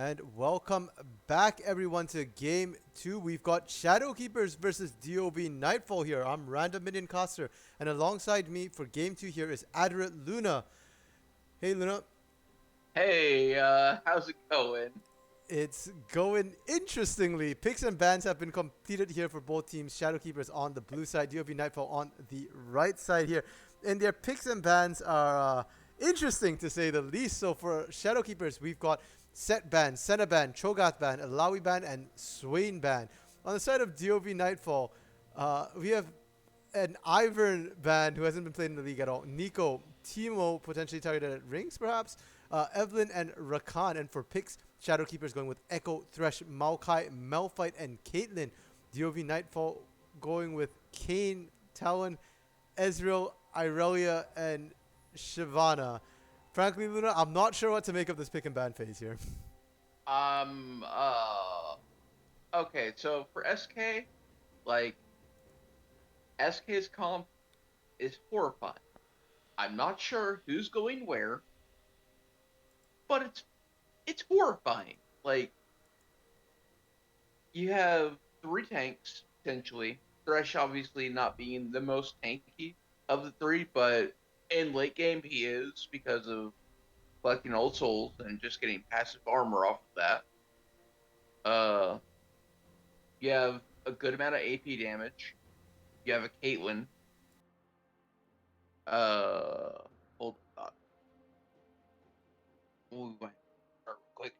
And welcome back, everyone, to Game 2. We've got Shadow Keepers versus DoV Nightfall here. I'm Random Minion Caster, and alongside me for Game 2 here is Adrit Luna. Hey, Luna. Hey, how's it going? It's going interestingly. Picks and bans have been completed here for both teams. Shadow Keepers on the blue side, DoV Nightfall on the right side here. And their picks and bans are interesting, to say the least. So for Shadow Keepers, we've got Set ban, Senna ban, Cho'Gath ban, Alawi ban, and Swain ban. On the side of DoV Nightfall, we have an Ivern ban who hasn't been played in the league at all. Nico, Timo potentially targeted at rings perhaps. Evelyn and Rakan. And for picks, Shadow Keepers going with Echo, Thresh, Maokai, Malphite, and Caitlyn. DoV Nightfall going with Kayn, Talon, Ezreal, Irelia, and Shyvana. Frankly, Luna, I'm not sure what to make of this pick and ban phase here. Um, uh, okay, so for SK, like, SK's comp is horrifying. I'm not sure who's going where, but it's horrifying. Like, you have three tanks, potentially. Thresh obviously not being the most tanky of the three, but in late game he is because of collecting old souls and just getting passive armor off of that. Uh, you have a good amount of AP damage. You have a Caitlyn. Hold on. Ooh, real quick.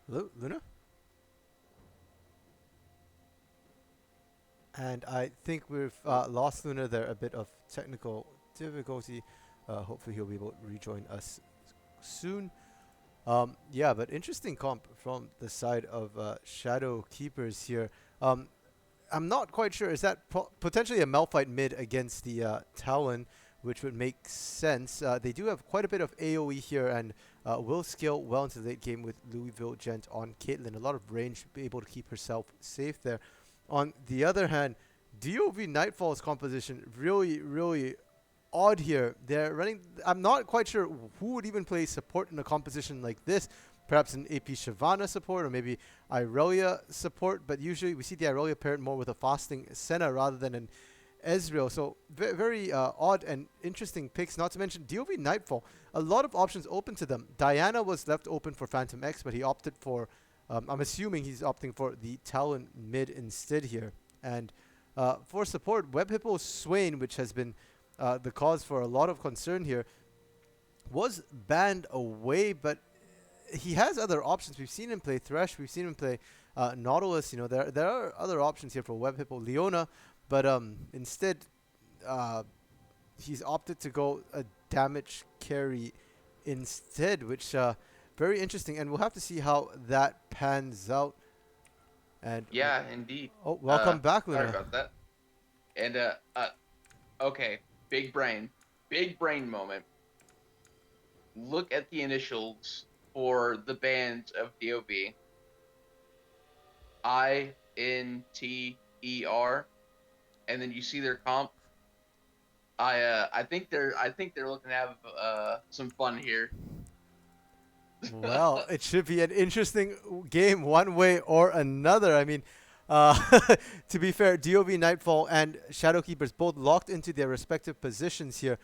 Hello, Luna? And I think we've lost Luna there, a bit of technical difficulty. Hopefully he'll be able to rejoin us soon. Yeah, but interesting comp from the side of Shadow Keepers here. I'm not quite sure. Is that potentially a Malphite mid against the Talon, which would make sense. They do have quite a bit of AoE here and will scale well into the late game with Louisville Gent on Caitlyn. A lot of range, be able to keep herself safe there. On the other hand, DoV Nightfall's composition really odd here. They're running. I'm not quite sure who would even play support in a composition like this. Perhaps an AP Shyvana support or maybe Irelia support, but usually we see the Irelia paired more with a fasting Senna rather than an Ezreal. So very odd and interesting picks. Not to mention DoV Nightfall. A lot of options open to them. Diana was left open for Phantom X, but he opted for. I'm assuming he's opting for the Talon mid instead here. And for support, Web Hippo Swain, which has been the cause for a lot of concern here, was banned away, but he has other options. We've seen him play Thresh. We've seen him play Nautilus. You know, there are other options here for Web Hippo Leona, but instead he's opted to go a damage carry instead, which very interesting. And we'll have to see how that pans out. And Yeah, indeed. oh, welcome back, Sorry Luna. about that. And okay, big brain moment. Look at the initials for the bands of DOV. INTER, and then you see their comp. I think they're looking to have some fun here. Well, it should be an interesting game one way or another. I mean, to be fair, DoV Nightfall and Shadow Keepers both locked into their respective positions here.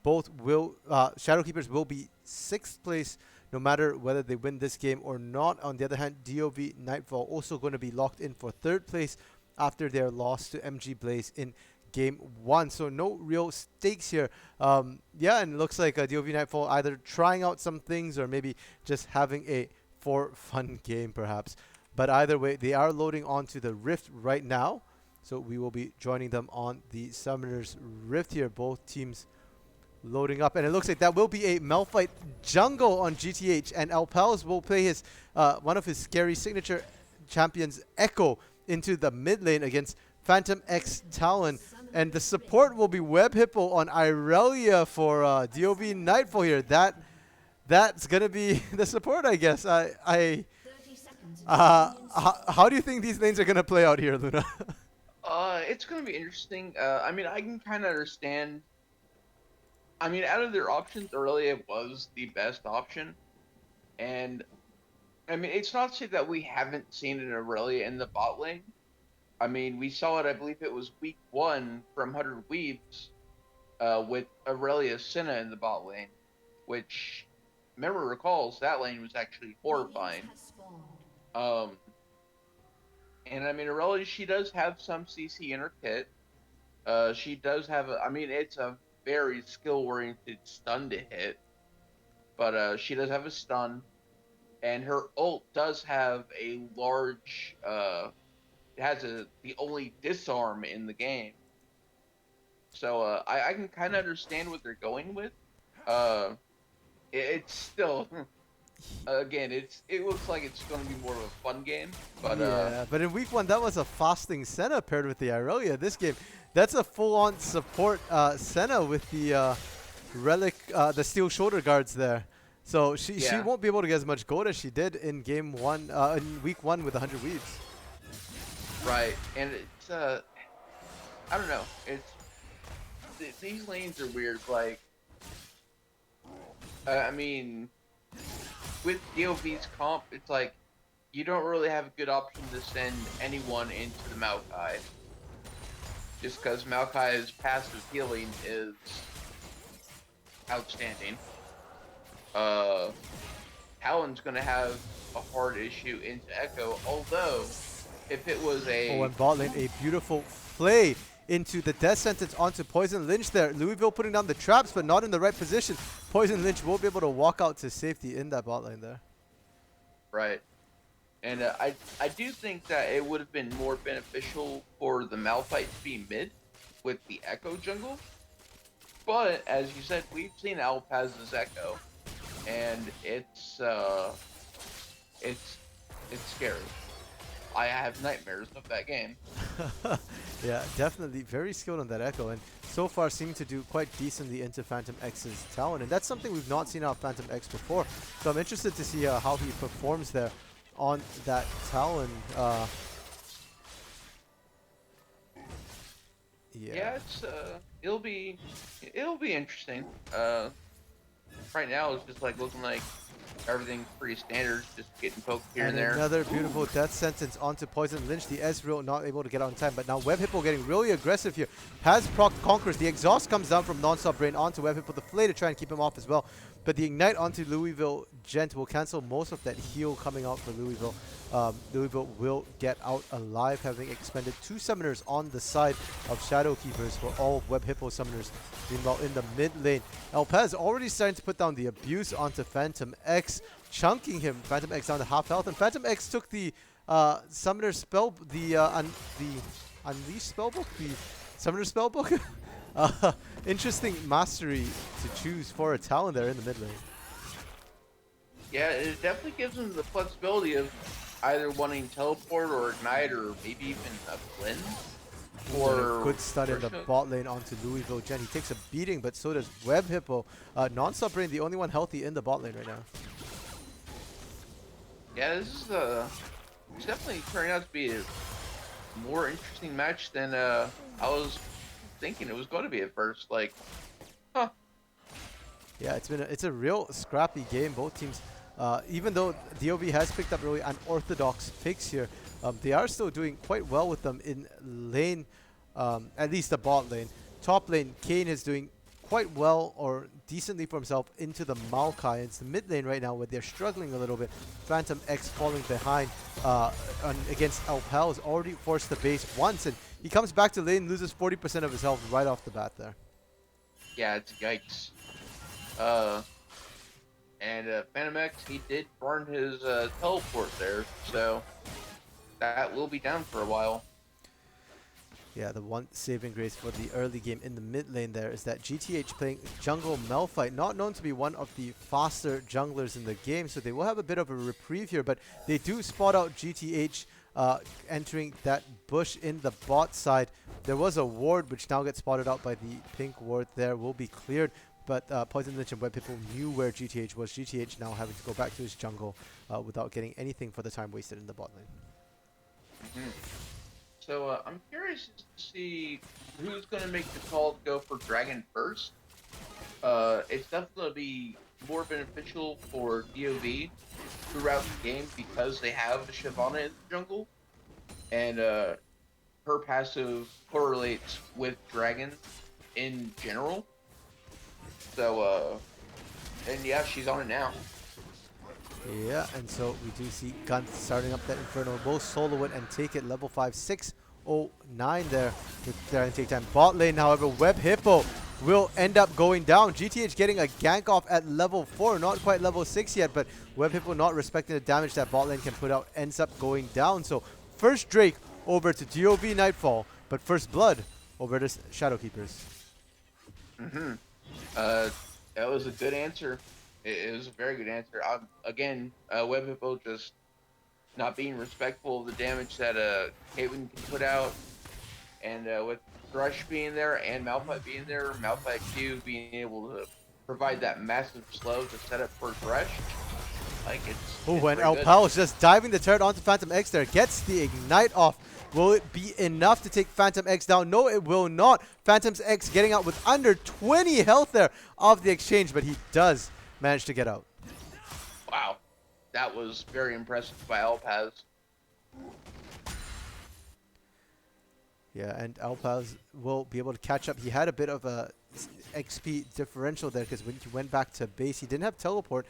Both will Shadow Keepers will be 6th place no matter whether they win this game or not. On the other hand, DoV Nightfall also going to be locked in for 3rd place after their loss to MG Blaze in game 1. So no real stakes here. Yeah, and it looks like DoV Nightfall either trying out some things or maybe just having a for fun game perhaps. But either way, they are loading onto the Rift right now. So we will be joining them on the Summoner's Rift here. Both teams loading up. And it looks like that will be a Malphite jungle on GTH. And Alpals will play his one of his scary signature champions, Echo, into the mid lane against Phantom X Talon. And the support will be Web Hippo on Irelia for DoV Nightfall here. That's going to be the support, I guess. How do you think these lanes are going to play out here, Luna? It's gonna be interesting. I mean, I can kind of understand. I mean, out of their options, Aurelia was the best option, and I mean, it's not to say that we haven't seen an Aurelia in the bot lane. I mean, we saw it. I believe it was week one from 100 Weebs, with Aurelia Senna in the bot lane, which memory recalls that lane was actually horrifying. Um, and I mean, Aurelia, she does have some CC in her kit. She does have I mean, it's a very skill-oriented stun to hit, but she does have a stun, and her ult does have a large. It has the only disarm in the game, so I can kind of understand what they're going with. Uh, it's still again, it looks like it's going to be more of a fun game, but Yeah, but in week one, that was a fasting Senna paired with the Irelia. This game, that's a full-on support Senna with the relic, the steel shoulder guards there. So she yeah, won't be able to get as much gold as she did in game one, in week one with 100 weaves. right, and it's I don't know, it's these lanes are weird. Like, I mean, with DOV's comp, it's like you don't really have a good option to send anyone into the Maokai, just because Maokai's passive healing is outstanding. Uh, Talon's gonna have a hard issue into Echo, although if it was Oh, a and bot lane, a beautiful play into the death sentence onto Poison Lynch there. Louisville putting down the traps, but not in the right position. Poison Lynch will be able to walk out to safety in that bot lane there. right, and I do think that it would have been more beneficial for the Malphite to be mid with the Echo jungle. But as you said, we've seen Alpaz's Echo, and it's it's scary. I have nightmares of that game. Yeah, definitely very skilled on that Echo, and so far seem to do quite decently into Phantom X's Talon, and that's something we've not seen out of Phantom X before. So I'm interested to see how he performs there on that Talon. Yeah, it's it'll be interesting. Right now it's just like looking like everything's pretty standard, just getting poked here and there. Another beautiful death sentence onto Poison Lynch. The Ezreal not able to get out in time, but now Web Hippo getting really aggressive here. Has proc Conquerors. The exhaust comes down from Non-Stop Brain onto Web Hippo. The Flay to try and keep him off as well. But the Ignite onto Louisville Gent will cancel most of that heal coming out for Louisville. Louisville will get out alive, having expended 2 summoners on the side of Shadow Keepers for all Web Hippo summoners. Meanwhile, in the mid lane, Alpaz already starting to put down the abuse onto Phantom X, chunking him. Phantom X down to half health, and Phantom X took the Summoner spell, the Unleash spellbook, the Summoner spellbook. Interesting mastery to choose for a Talon there in the mid lane. Yeah, it definitely gives him the flexibility of either wanting teleport or ignite or maybe even a blend. Or a good stun in the bot lane onto Louisville Gen. He takes a beating, but so does Web Hippo. Non-Stop Brain, the only one healthy in the bot lane right now. Yeah, this is it's definitely turning out to be a more interesting match than I was thinking it was going to be at first. Like, huh. Yeah, it's a real scrappy game. Both teams, even though DOV has picked up really unorthodox picks here, they are still doing quite well with them in lane, at least the bot lane. Top lane, Kane is doing quite well or decently for himself into the Maokai. It's the mid lane right now where they're struggling a little bit. Phantom X falling behind against Alpal has already forced the base once, and he comes back to lane, loses 40% of his health right off the bat there. Yeah, it's yikes. And Phantom X, he did burn his teleport there, so that will be down for a while. Yeah, the one saving grace for the early game in the mid lane there is that GTH playing jungle Malphite, not known to be one of the faster junglers in the game, so they will have a bit of a reprieve here, but they do spot out GTH entering that bush in the bot side. There was a ward which now gets spotted out by the pink ward there, will be cleared, but Poison Lich and Web People knew where GTH was. GTH now having to go back to his jungle without getting anything for the time wasted in the bot lane. So I'm curious to see who's going to make the call to go for Dragon first. It's definitely going to be more beneficial for DoV throughout the game because they have a Shyvana in the jungle, and her passive correlates with Dragon in general. So, and yeah, she's on it now. Yeah, and so we do see Gunth starting up that Inferno. Will solo it and take it level 5, 609 there with their intake time. Bot lane, however, Web Hippo will end up going down. GTH getting a gank off at level 4, not quite level 6 yet, but Web Hippo not respecting the damage that bot lane can put out, ends up going down. So first Drake over to DoV Nightfall, but first blood over to Shadow Keepers. Mm-hmm. Uh, that was a good answer. It was a very good answer. Again, Web Hippo just not being respectful of the damage that Caitlyn can put out, and with Thresh being there and Malphite being there, Malphite Q being able to provide that massive slow to set up for Thresh, like Oh, it's and pretty good. Alpal is just diving the turret onto Phantom X there. Gets the Ignite off. Will it be enough to take Phantom X down? No, it will not. Phantom's X getting out with under 20 health there of the exchange, but he does manage to get out. Wow, that was very impressive by Alpaz. Yeah, and Alpaz will be able to catch up. He had a bit of a XP differential there because when he went back to base, he didn't have teleport.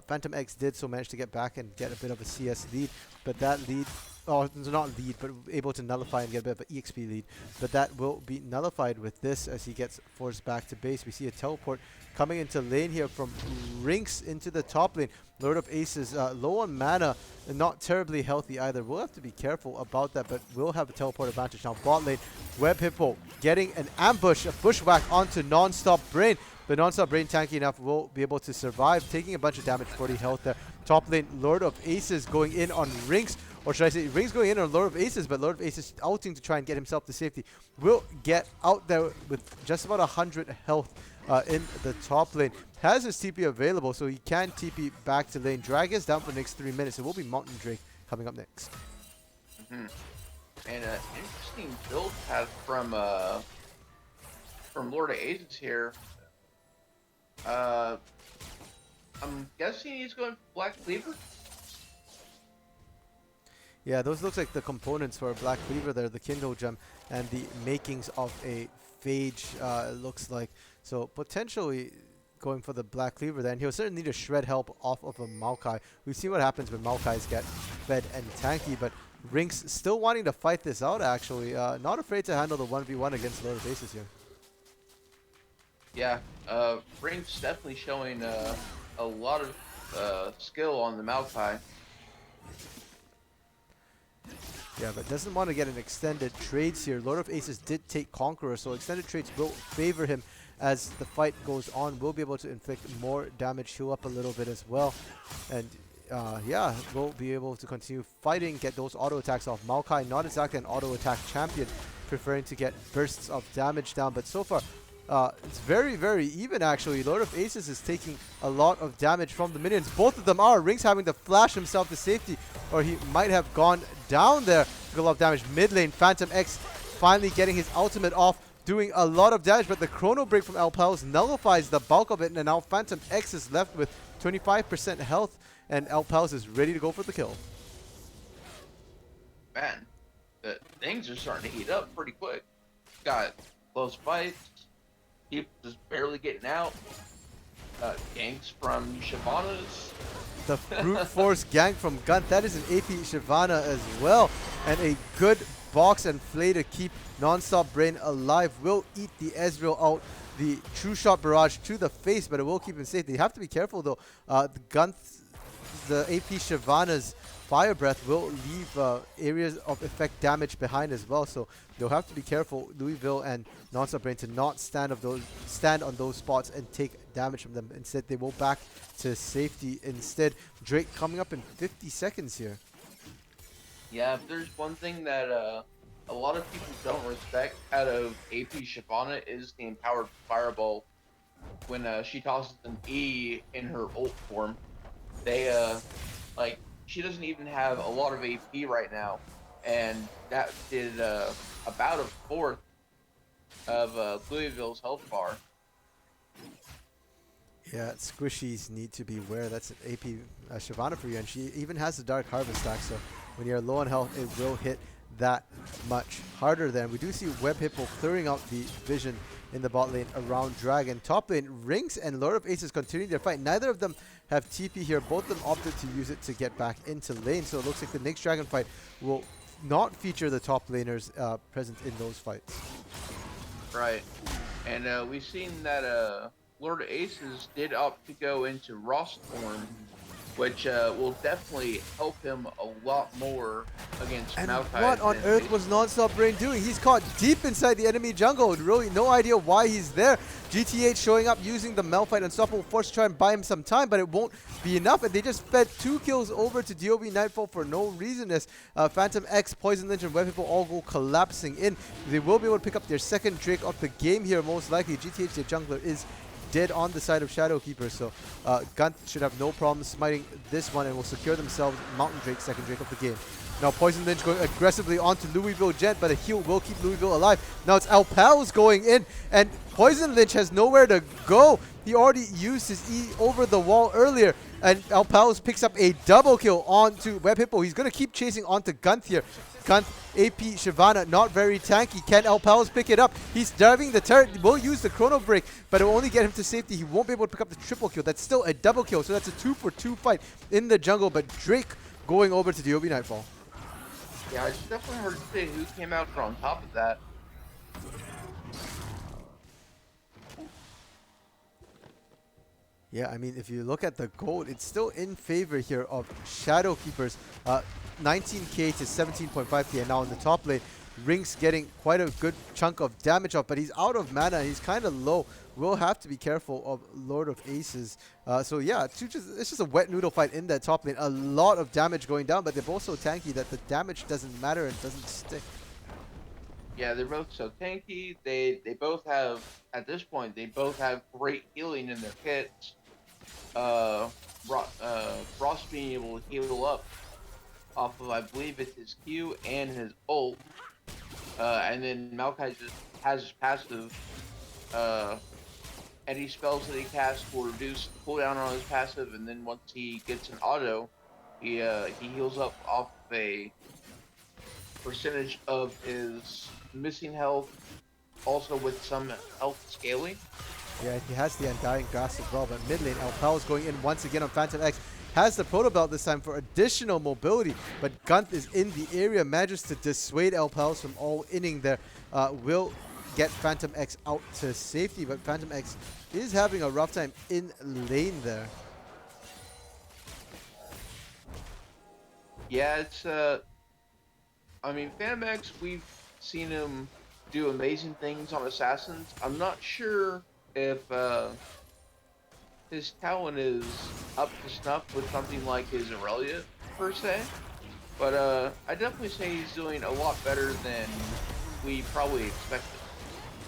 Phantom X did, so managed to get back and get a bit of a CS lead. But that lead, oh, not lead, but able to nullify and get a bit of an EXP lead. But that will be nullified with this as he gets forced back to base. We see a teleport coming into lane here from Rinks into the top lane. Lord of Aces, low on mana, and not terribly healthy either. We'll have to be careful about that, but we'll have a teleport advantage. Now bot lane, Web Hippo getting an ambush, a bushwhack onto Non-Stop Brain. But Non-Stop Brain tanky enough will be able to survive, taking a bunch of damage, 40 health there. Top lane, Lord of Aces going in on Rinks, or should I say Rinks going in on Lord of Aces, but Lord of Aces outing to try and get himself to safety. Will get out there with just about 100 health in the top lane. Has his TP available, so he can TP back to lane. Drag is down for the next 3 minutes. It will be Mountain Drake coming up next. Mm-hmm. And interesting build path from Lord of Aces here. I'm guessing he's going for Black Cleaver. Yeah, those looks like the components for a Black Cleaver there, the Kindle Gem and the makings of a Phage, it looks like. So potentially going for the Black Cleaver there, and he'll certainly need to shred help off of a Maokai. We've seen what happens when Maokais get fed and tanky, but Rinks still wanting to fight this out actually. Not afraid to handle the 1v1 against Lord of Aces here. Yeah, Rinks definitely showing a lot of skill on the Maokai. Yeah, but doesn't want to get an extended trades here. Lord of Aces did take Conqueror, so extended trades will favor him as the fight goes on. Will be able to inflict more damage, heal up a little bit as well. And yeah, we'll be able to continue fighting, get those auto attacks off. Maokai, not exactly an auto attack champion, preferring to get bursts of damage down. But so far, it's very, very even actually. Lord of Aces is taking a lot of damage from the minions. Both of them are. Rinks having to flash himself to safety, or he might have gone down there. Took a lot of damage. Mid lane, Phantom X finally getting his ultimate off, doing a lot of damage, but the Chrono Break from Alpals nullifies the bulk of it, and now Phantom X is left with 25% health, and Alpals is ready to go for the kill. Man, the things are starting to heat up pretty quick. Got close fights. People just barely getting out. Ganks from Shyvana's. The brute force gank from Gunth. That is an AP Shyvana as well. And a good box and flay to keep Non-Stop Brain alive. Will eat the Ezreal out. The True Shot Barrage to the face, but it will keep him safe. They have to be careful though. The Gunth, the AP Shyvana's Fire Breath will leave areas of effect damage behind as well, so they'll have to be careful, Louisville and Non-Stop Brain, to not stand on those spots and take damage from them. Instead, they will back to safety instead. Drake coming up in 50 seconds here. Yeah, if there's one thing that a lot of people don't respect out of AP Shyvana is the empowered Fireball. When she tosses an E in her ult form, they like, she doesn't even have a lot of AP right now, and that did about a fourth of Louisville's health bar. Yeah, squishies need to beware. That's an AP Shyvana for you, and she even has the Dark Harvest stack, so when you're low on health, it will hit that much harder. Then we do see Web Hippo clearing out the vision in the bot lane around Dragon. Top lane, Rinks and Lord of Aces continuing their fight. Neither of them have TP here. Both of them opted to use it to get back into lane, so it looks like the next Dragon fight will not feature the top laners present in those fights. Right. And we've seen that Lord of Aces did opt to go into Ross form, which will definitely help him a lot more against And Maokai. what on earth was Non-Stop Brain doing? He's caught deep inside the enemy jungle. Really no idea why he's there. GTH showing up using the Malphite Unstoppable Force to try and buy him some time, but it won't be enough. And they just fed 2 kills over to DoVN Nightfall for no reason as Phantom X, Poison Lynch, and Web People all go collapsing in. They will be able to pick up their second Drake of the game here, most likely. GTH, their jungler, is dead on the side of Shadowkeeper, so Gunt should have no problem smiting this one and will secure themselves Mountain Drake, second Drake of the game. Now Poison Lynch going aggressively onto Louisville Gent, but a heal will keep Louisville alive. Now it's Alpals going in, and Poison Lynch has nowhere to go. He already used his E over the wall earlier, and Alpals picks up a double kill onto Web Hippo. He's going to keep chasing onto Gunt here. Gunt, AP, Shyvana, not very tanky. Can Alpals pick it up? He's diving the turret. He will use the Chrono Break, but it will only get him to safety. He won't be able to pick up the triple kill. That's still a double kill, so that's a 2-for-2 fight in the jungle, but Drake going over to DoVN Nightfall. Yeah, it's definitely hard to say who came out on top of that. Yeah, I mean, if you look at the gold, it's still in favor here of Shadowkeepers. 19k to 17.5k, and now in the top lane, Rinks getting quite a good chunk of damage off, but he's out of mana. He's kind of low. We'll have to be careful of Lord of Aces. So yeah, it's just a wet noodle fight in that top lane. A lot of damage going down, but they're both so tanky that the damage doesn't matter and doesn't stick. Yeah, they're both so tanky. They both have, at this point, they both have great healing in their kits. Frost being able to heal up off of, I believe it's his Q and his ult. And then Maokai just has his passive. Any spells that he casts will reduce the cooldown on his passive, and then once he gets an auto, he heals up off a percentage of his missing health, also with some health scaling. Yeah, he has the Undying Grasp as well, but mid lane, Alpal is going in once again on Phantom X. Has the Proto Belt this time for additional mobility, but Gunt is in the area, manages to dissuade Alpals from all inning there. Will get Phantom X out to safety, but Phantom X is having a rough time in lane there. Yeah, it's I mean, Phantom X, we've seen him do amazing things on Assassins. I'm not sure if his talent is up to snuff with something like his Aurelia, per se. But I definitely say he's doing a lot better than we probably expected.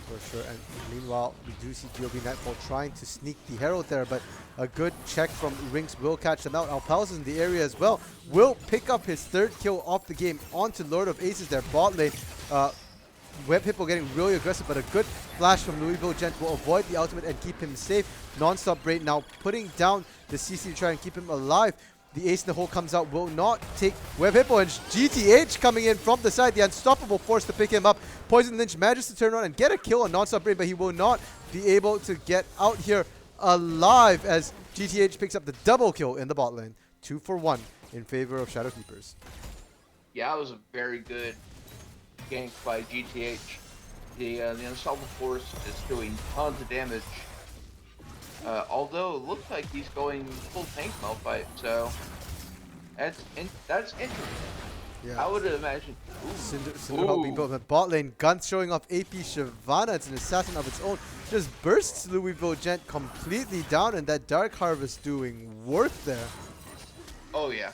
For sure, and meanwhile, we do see DoVN Nightfall trying to sneak the Herald there, but a good check from Rinks will catch them out. Alpals is in the area as well. Will pick up his third kill off the game onto Lord of Aces, their bot lane. Web Hippo getting really aggressive, but a good flash from Louisville Gent will avoid the ultimate and keep him safe. Non-stop Brain now putting down the CC to try and keep him alive. The ace in the hole comes out, will not take Web Hippo, and GTH coming in from the side, the unstoppable force to pick him up. Poison Lynch manages to turn around and get a kill on Non-Stop Brain, but he will not be able to get out here alive as GTH picks up the double kill in the bot lane. 2 for 1 in favor of Shadowkeepers. Yeah, it was a very good gank by GTH. The unstoppable force is doing tons of damage. Although it looks like he's going full tank Malphite, so that's interesting. Yeah. I would imagine. Cinder helping both. But bot lane, Gunt showing off AP Shyvana. It's an assassin of its own. Just bursts Louisville Gent completely down, and that Dark Harvest doing work there. Oh yeah,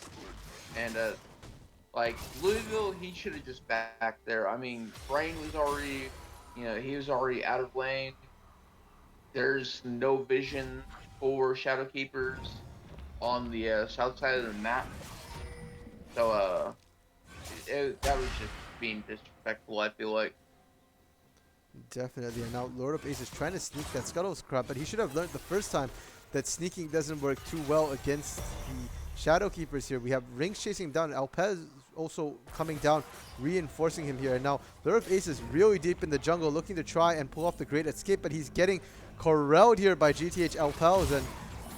and like Louisville, he should have just backed there. I mean, Brain was already, he was already out of lane. There's no vision for Shadowkeepers on the south side of the map. So that was just being disrespectful, I feel like. Definitely. And now Lord of Ace is trying to sneak that Scuttle Scrap, but he should have learned the first time that sneaking doesn't work too well against the Shadow Keepers here. We have Rings chasing him down. Alpez also coming down, reinforcing him here. And now Lord of Ace is really deep in the jungle, looking to try and pull off the Great Escape, but he's getting corralled here by GTH Alpez. And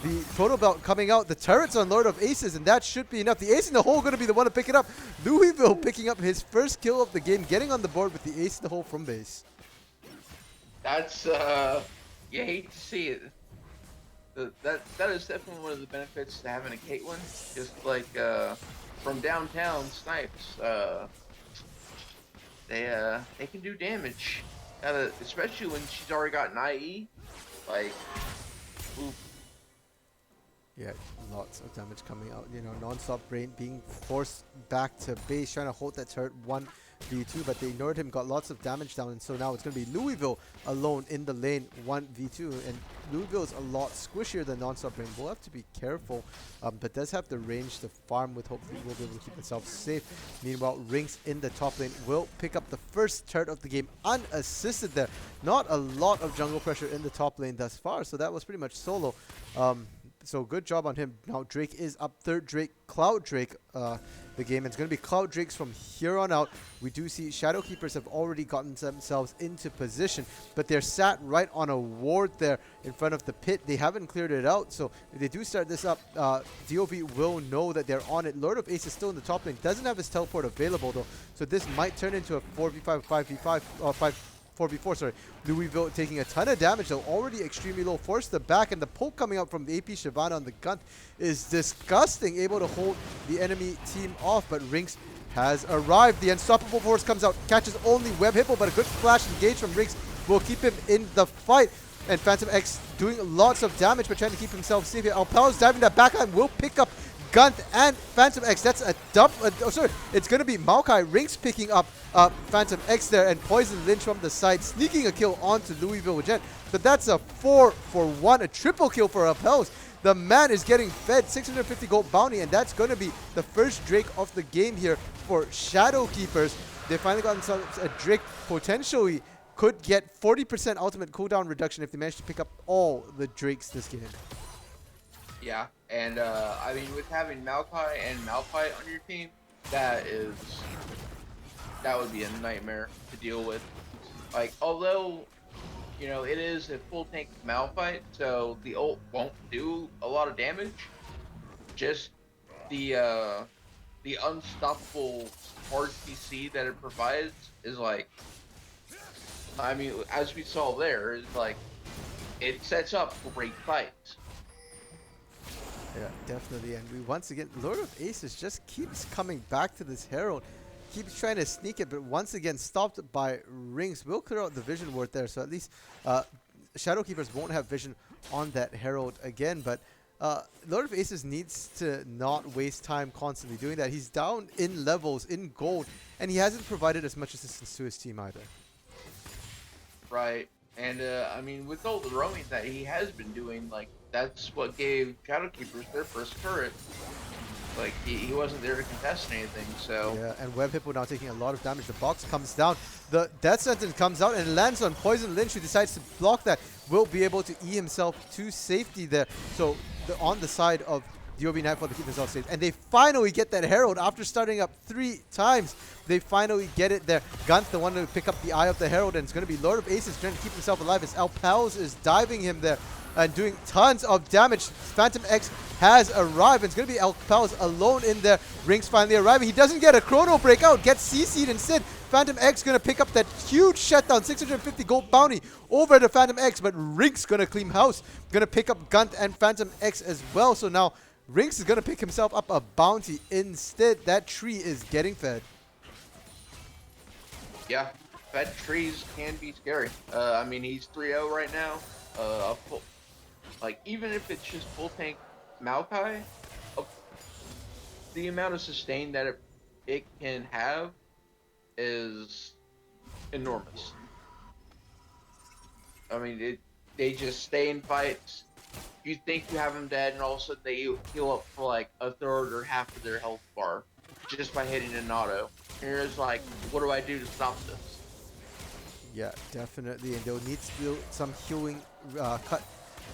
the Total Belt coming out, the turrets on Lord of Aces, and that should be enough. The Ace in the Hole going to be the one to pick it up. Louisville picking up his first kill of the game, getting on the board with the Ace in the Hole from base. That's you hate to see it. That is definitely one of the benefits to having a Caitlyn. Just like from downtown snipes, they can do damage. Especially when she's already got an IE. Like, oof. Yeah, lots of damage coming out. You know, non-stop brain being forced back to base, trying to hold that turret 1v2, but they ignored him, got lots of damage down, and so now it's going to be Louisville alone in the lane 1v2, and Louisville is a lot squishier than non-stop brain. We'll have to be careful, but does have the range to farm with. Hopefully we'll be able to keep itself safe. Meanwhile, Rings in the top lane will pick up the first turret of the game unassisted there. Not a lot of jungle pressure in the top lane thus far, so that was pretty much solo. So good job on him. Now Drake is up third. Cloud Drake, the game. It's going to be Cloud Drakes from here on out. We do see Shadow Keepers have already gotten themselves into position, but they're sat right on a ward there in front of the pit. They haven't cleared it out, so if they do start this up, DoV will know that they're on it. Lord of Ace is still in the top lane. Doesn't have his teleport available though, so this might turn into a 4v5, 5v5, 4v4, sorry. Louisville taking a ton of damage though, already extremely low. Force the back, and the poke coming out from the AP Shyvana on the gun is disgusting, able to hold the enemy team off, but Rings has arrived. The unstoppable force comes out, catches only Web Hippo, but a good flash engage from Rings will keep him in the fight. And Phantom X doing lots of damage, but trying to keep himself safe here. Alpal's diving that backline, will pick up Gunt and Phantom X. That's a dump. Oh, sorry. It's going to be Maokai. Rings picking up Phantom X there, and Poison Lynch from the side, sneaking a kill onto Louisville Jet. But that's a 4-for-1, a triple kill for Apels. The man is getting fed 650 gold bounty, and that's going to be the first Drake of the game here for Shadow Keepers. They finally got themselves a Drake, potentially could get 40% ultimate cooldown reduction if they manage to pick up all the Drakes this game. Yeah, and I mean, with having Maokai and Malphite on your team, that would be a nightmare to deal with. Like, although, you know, it is a full tank Malphite, so the ult won't do a lot of damage. Just the unstoppable hard PC that it provides is like, I mean, as we saw there, is like, it sets up great fights. Yeah, definitely. And we once again, Lord of Aces just keeps coming back to this Herald. Keeps trying to sneak it, but once again stopped by Rings. Will clear out the vision ward there, so at least Shadow Keepers won't have vision on that Herald again. But Lord of Aces needs to not waste time constantly doing that. He's down in levels, in gold, and he hasn't provided as much assistance to his team either. Right. And I mean, with all the roaming that he has been doing, like, that's what gave Shadow Keepers their first turret. Like, he wasn't there to contest anything, so... Yeah, and Web Hippo now taking a lot of damage. The box comes down. The Death Sentence comes out and lands on Poison Lynch, who decides to block that. Will be able to E himself to safety there. So, on the side of DoV Nightfall to keep themselves safe. And they finally get that Herald after starting up 3 times. They finally get it there. Gunt's the one to pick up the eye of the Herald, and it's going to be Lord of Aces trying to keep himself alive as Alpals is diving him there and doing tons of damage. Phantom X has arrived, and it's going to be Alpals alone in there. Rings finally arriving. He doesn't get a chrono breakout, gets CC'd instead. Phantom X going to pick up that huge shutdown, 650 gold bounty over to Phantom X, but Rings going to clean house. Going to pick up Gunt and Phantom X as well, so now Rings is going to pick himself up a bounty instead. That tree is getting fed. Yeah, fed trees can be scary. I mean, he's 3-0 right now. Like, even if it's just full tank Maokai, the amount of sustain that it can have is enormous. I mean, they just stay in fights. You think you have them dead, and all of a sudden they heal up for like a third or half of their health bar just by hitting an auto. And you're just like, what do I do to stop this? Yeah, definitely, and they'll need still some healing cut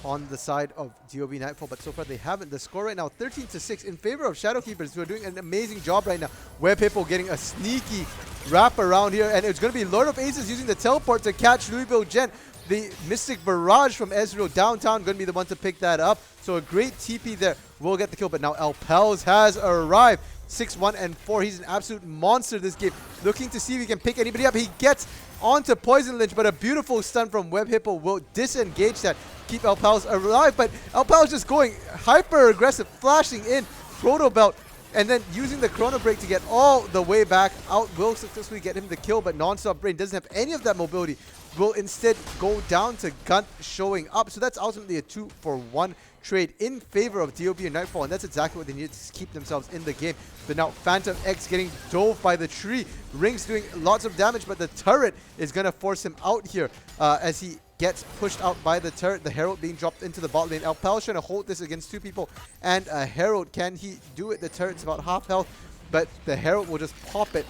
on the side of DoV Nightfall, but so far they haven't. The score right now, 13-6 in favor of Shadowkeepers, who are doing an amazing job right now. Web Hippo getting a sneaky wrap around here, and it's going to be Lord of Aces using the teleport to catch Louisville Gen. The Mystic Barrage from Ezreal downtown going to be the one to pick that up. So a great TP there will get the kill, but now Elpels has arrived. 6-1 and 4. He's an absolute monster this game. Looking to see if he can pick anybody up. He gets onto Poison Lynch, but a beautiful stun from Web Hippo will disengage that, keep Elpels alive. But Elpels just going hyper aggressive, flashing in Proto Belt, and then using the Chrono Break to get all the way back out. Will successfully get him the kill, but Non-Stop Brain doesn't have any of that mobility. Will instead go down to Gunt showing up. So that's ultimately a 2-for-1 trade in favor of DoB and Nightfall, and that's exactly what they needed to keep themselves in the game. But now Phantom X getting dove by the tree. Rings doing lots of damage, but the turret is going to force him out here as he gets pushed out by the turret. The Herald being dropped into the bot lane. Elpel trying to hold this against two people and a Herald. Can he do it? The turret's about half health, but the Herald will just pop it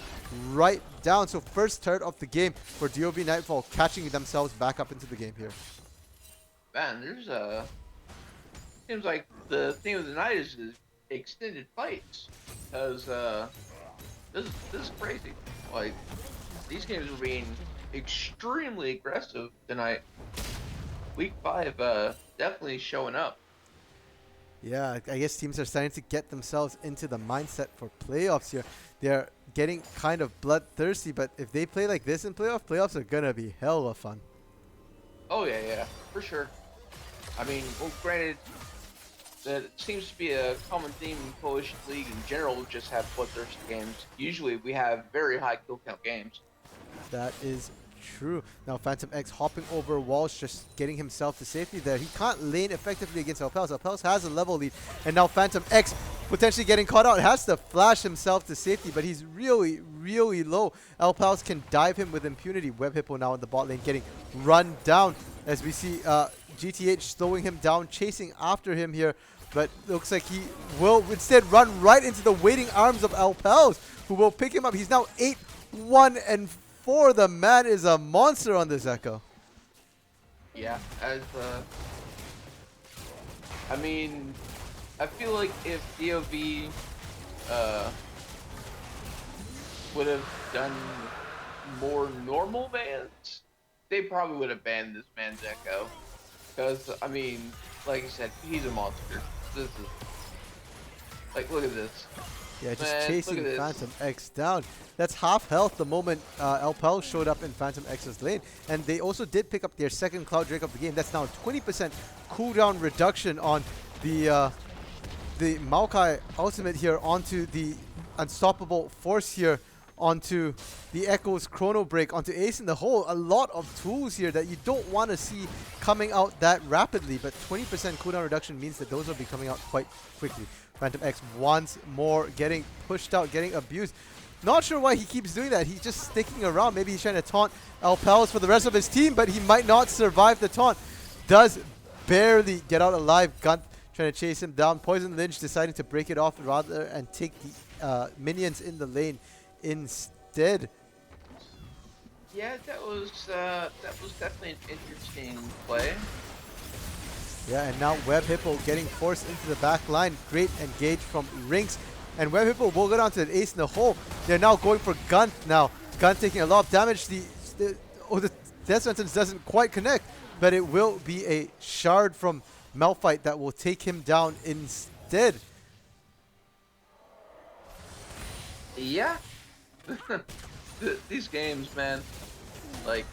right down. So first turret of the game for DoB Nightfall, catching themselves back up into the game here. Man, there's a... Seems like the theme of the night is extended fights. Because, this is crazy. Like, these games are being extremely aggressive tonight. Week 5, definitely showing up. Yeah, I guess teams are starting to get themselves into the mindset for playoffs here. They're getting kind of bloodthirsty, but if they play like this in playoffs are gonna be hella fun. Oh yeah, for sure. I mean, well, granted, that seems to be a common theme in Coalition League in general. We just have bloodthirsty games. Usually we have very high kill count games. That is true. Now Phantom X hopping over walls, just getting himself to safety there. He can't lane effectively against Elpels. Elpels has a level lead, and now Phantom X potentially getting caught out. Has to flash himself to safety, but he's really, really low. Elpels can dive him with impunity. Web Hippo now in the bot lane getting run down as we see GTH slowing him down, chasing after him here. But looks like he will instead run right into the waiting arms of Elpels, who will pick him up. He's now 8-1 and 4. The man is a monster on this Echo. Yeah, as I mean, I feel like if DoV would have done more normal bans, they probably would have banned this man's Echo. Because, I mean, like I said, he's a monster. This is, like, look at this. Yeah, just Man, chasing Phantom X down. That's half health the moment Elpel showed up in Phantom X's lane. And they also did pick up their second Cloud Drake of the game. That's now 20% cooldown reduction on the Maokai ultimate here onto the Unstoppable Force here, onto the Echo's Chrono Break, onto Ace in the Hole. A lot of tools here that you don't want to see coming out that rapidly, but 20% cooldown reduction means that those will be coming out quite quickly. Phantom X once more getting pushed out, getting abused. Not sure why he keeps doing that. He's just sticking around. Maybe he's trying to taunt Elpels for the rest of his team, but he might not survive the taunt. Does barely get out alive. Gunt trying to chase him down. Poison Lynch deciding to break it off rather and take the minions in the lane instead. Yeah, that was definitely an interesting play. Yeah, and now Web Hippo getting forced into the back line. Great engage from Rinks. And Web Hippo will go down to the Ace in the Hole. They're now going for Gunt now. Gunt taking a lot of damage. The Death Sentence doesn't quite connect, but it will be a shard from Malphite that will take him down instead. Yeah. These games, man, like,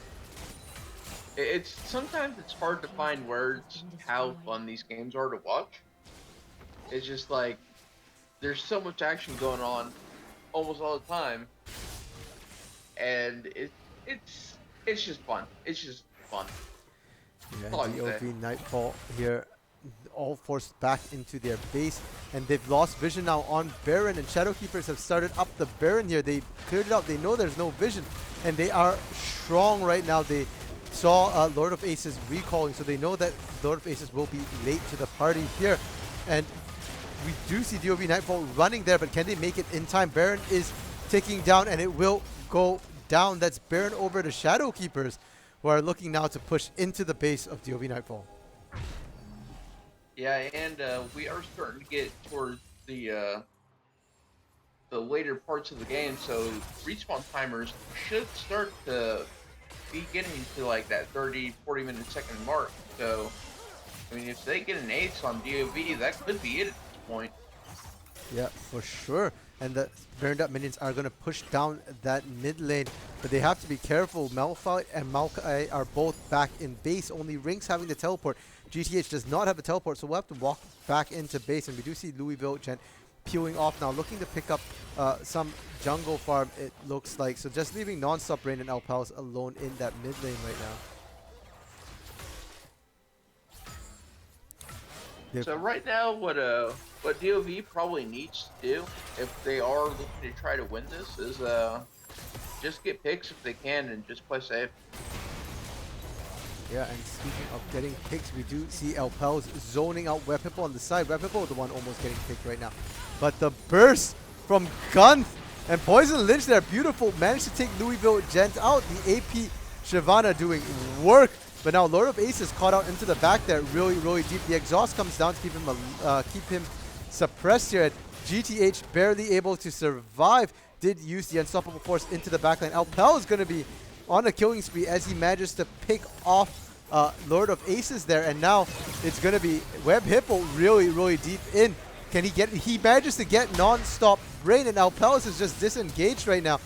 it's sometimes it's hard to find words how fun these games are to watch. It's just like there's so much action going on almost all the time, and it's just fun. It's just fun. Yeah, That's all I can say. DoV Nightfall here, all forced back into their base, and they've lost vision now on Baron, and Shadowkeepers have started up the Baron here. They cleared it out. They know there's no vision, and they are strong right now. They saw Lord of Aces recalling, so they know that Lord of Aces will be late to the party here. And we do see DoV Nightfall running there, but can they make it in time? Baron is ticking down, and it will go down. That's Baron over to Shadow Keepers, who are looking now to push into the base of DoV Nightfall. Yeah, and we are starting to get towards the later parts of the game, so respawn timers should start to be getting to like that 30, 40 minute second mark. So, I mean, if they get an ace on DoV, that could be it at this point. Yeah, for sure. And the burned up minions are going to push down that mid lane, but they have to be careful. Malphite and Maokai are both back in base, only Rinks having the teleport. GTH does not have a teleport, so we'll have to walk back into base, and we do see Louisville Gent peeling off now, looking to pick up some jungle farm, it looks like. So just leaving non-stop Rain and Alpals alone in that mid lane right now. So right now, what DoV probably needs to do, if they are looking to try to win this, is just get picks if they can and just play safe. Yeah, and speaking of getting picks, we do see Alpals zoning out Web Hippo on the side. Web Hippo, the one almost getting picked right now. But the burst from Gunth and Poison Lynch there, beautiful. Managed to take Louisville Gent out. The AP Shyvana doing work. But now Lord of Aces caught out into the back there, really, really deep. The exhaust comes down to keep him suppressed here. GTH barely able to survive. Did use the Unstoppable Force into the backline. Alpal is going to be on a killing spree as he manages to pick off Lord of Aces there. And now it's going to be Web Hippo really, really deep in. Can he get it? He manages to get non-stop Rain, and Alpelis is just disengaged right now.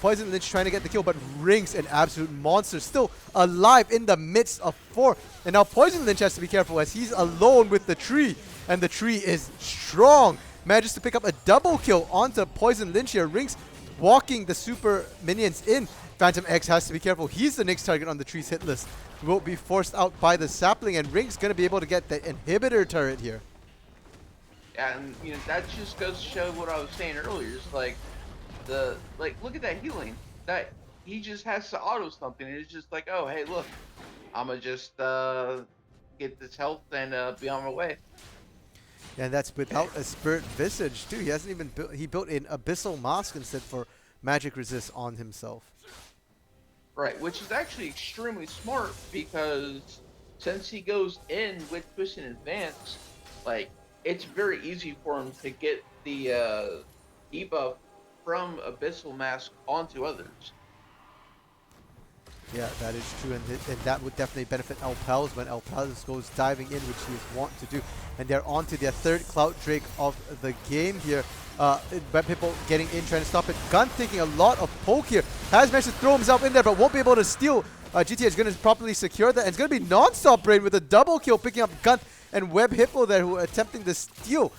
Poison Lynch trying to get the kill, but Rinks, an absolute monster, still alive in the midst of 4. And now Poison Lynch has to be careful as he's alone with the tree, and the tree is strong. Manages to pick up a double kill onto Poison Lynch here. Rinks walking the super minions in. Phantom X has to be careful. He's the next target on the tree's hit list. Will be forced out by the sapling, and Rinks going to be able to get the inhibitor turret here. Yeah, and you know that just goes to show what I was saying earlier. It's like look at that healing. That he just has to auto something. And it's just like, oh hey, look, I'ma just get this health and be on my way. And that's without a Spirit Visage too. He hasn't even built. He built an Abyssal Mask instead for magic resist on himself. Right, which is actually extremely smart because since he goes in with Twist in advance, like it's very easy for him to get the debuff from Abyssal Mask onto others. Yeah, that is true, and that would definitely benefit Alpals when Alpals goes diving in, which he is wont to do. And they're on to their third Cloud Drake of the game here. Web Hippo getting in, trying to stop it. Gun taking a lot of poke here. Has managed to throw himself in there, but won't be able to steal. GTA is going to properly secure that. And it's going to be non-stop Brain with a double kill, picking up Gun and Web Hippo there, who are attempting to steal.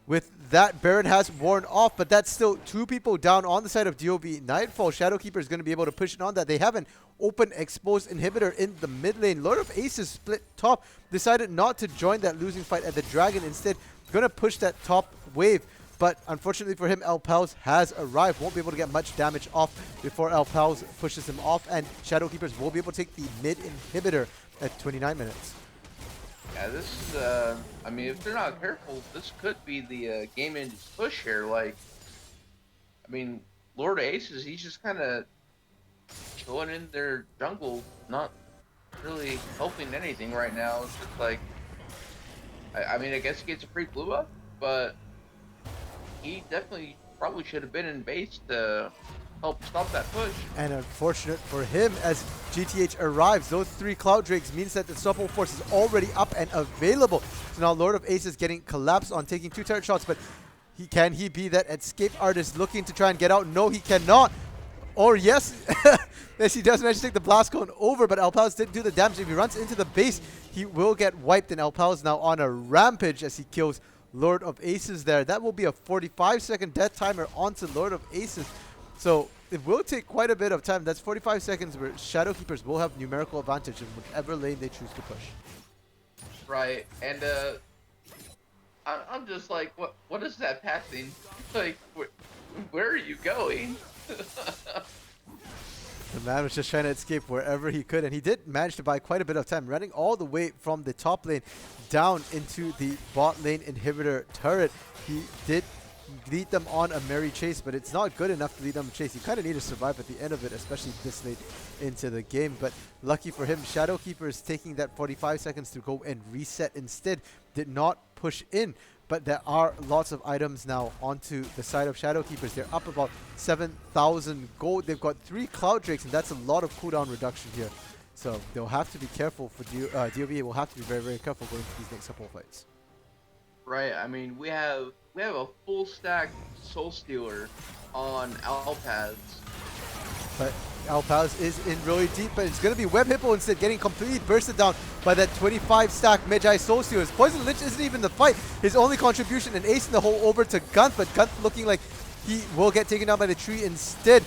With that, Baron has worn off, but that's still 2 people down on the side of DoV Nightfall. Shadowkeeper is going to be able to push it on that. They have an open exposed inhibitor in the mid lane. Lord of Aces split top. Decided not to join that losing fight at the Dragon. Instead, going to push that top wave. But unfortunately for him, Alpals has arrived. Won't be able to get much damage off before Alpals pushes him off. And Shadowkeepers will be able to take the mid inhibitor at 29 minutes. Yeah, this is, I mean, if they're not careful, this could be the game-ending push here. Like, I mean, Lord of Aces, he's just kind of chilling in their jungle, not really helping anything right now. It's just like, I mean, I guess he gets a free blue up, but he definitely probably should have been in base to help stop that push. And unfortunate for him, as GTH arrives, those 3 Cloud Drakes means that the Unstoppable Force is already up and available. So now Lord of Aces getting collapsed on taking 2 turret shots, but can he be that escape artist looking to try and get out? No, he cannot. Or yes, yes, he does manage to take the blast cone over, but Alpals didn't do the damage. If he runs into the base, he will get wiped, and Alpals now on a rampage as he kills Lord of Aces there. That will be a 45-second death timer onto Lord of Aces. So it will take quite a bit of time. That's 45 seconds where Shadowkeepers will have numerical advantage in whichever lane they choose to push. Right, and I'm just like, what is that passing? Like, where are you going? The man was just trying to escape wherever he could, and he did manage to buy quite a bit of time, running all the way from the top lane down into the bot lane inhibitor turret. He did lead them on a merry chase, but it's not good enough to lead them a chase. You kind of need to survive at the end of it, especially this late into the game. But lucky for him, Shadowkeeper is taking that 45 seconds to go and reset instead. Did not push in. But there are lots of items now onto the side of Shadowkeepers. They're up about 7,000 gold. They've got 3 Cloud Drakes, and that's a lot of cooldown reduction here. So they'll have to be careful for DoV will have to be very, very careful going into these next couple of fights. Right. I mean, we have a full stack Soul Stealer on Alpaz. But Alpaz is in really deep, but it's going to be Web Hippo instead, getting completely bursted down by that 25 stack Magi Soul Stealers. Poison Lich isn't even the fight. His only contribution, an ace in the hole over to Gunth, but Gunth looking like he will get taken down by the tree instead.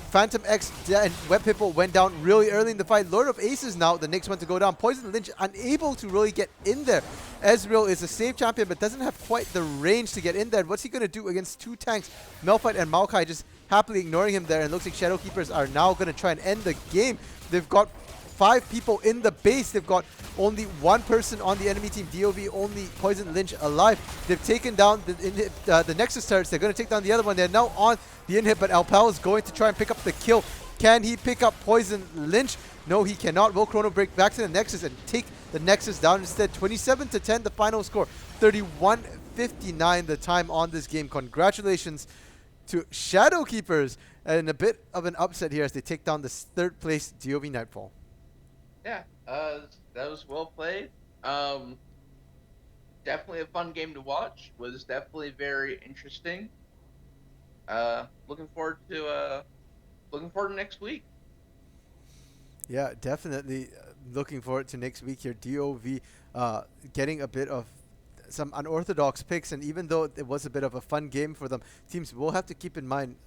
Phantom X and Web Hippo went down really early in the fight. Lord of Aces now, the next one to go down. Poison Lynch unable to really get in there. Ezreal is a safe champion, but doesn't have quite the range to get in there. What's he going to do against 2 tanks? Malphite and Maokai just happily ignoring him there, and looks like Shadowkeepers are now going to try and end the game. They've got 5 people in the base. They've got only 1 person on the enemy team. DoV only Poison Lynch alive. They've taken down the Nexus turrets. They're going to take down the other one. They're now on the inhib, but Alpal is going to try and pick up the kill. Can he pick up Poison Lynch? No, he cannot. Will Chrono break back to the Nexus and take the Nexus down instead? 27-10 the final score. 31:59 the time on this game. Congratulations to Shadowkeepers, and a bit of an upset here as they take down the 3rd place DoV Nightfall. Yeah, that was well played. Definitely a fun game to watch. Was definitely very interesting. Looking forward to next week. Yeah, definitely looking forward to next week here. DoV getting a bit of some unorthodox picks, and even though it was a bit of a fun game for them, teams will have to keep in mind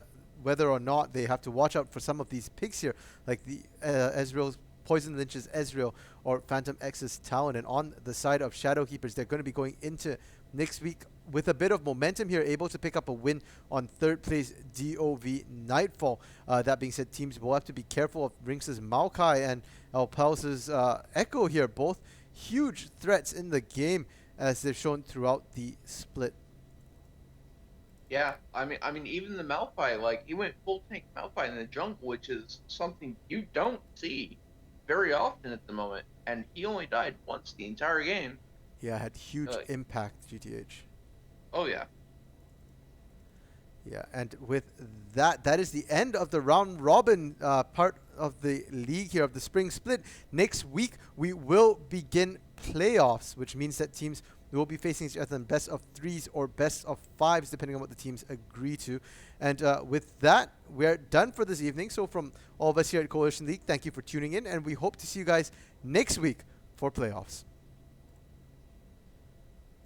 whether or not they have to watch out for some of these picks here, like the Ezreal's Poison Lynch's Ezreal or Phantom X's Talon. And on the side of Shadowkeepers, they're going to be going into next week with a bit of momentum here, able to pick up a win on 3rd place DoV Nightfall. That being said, teams will have to be careful of Rinx's Maokai and Alpal's Echo here, both huge threats in the game as they've shown throughout the split. Yeah, I mean, even the Malphite, like, he went full tank Malphite in the jungle, which is something you don't see very often at the moment, and he only died once the entire game. Yeah, had huge impact, GTH. Oh yeah. Yeah, and with that, that is the end of the round robin part of the league here, of the spring split. Next week, we will begin playoffs, which means that teams will be facing each other in best of 3s or best of 5s, depending on what the teams agree to. And with that, we're done for this evening. So from all of us here at Coalition League, thank you for tuning in, and we hope to see you guys next week for playoffs.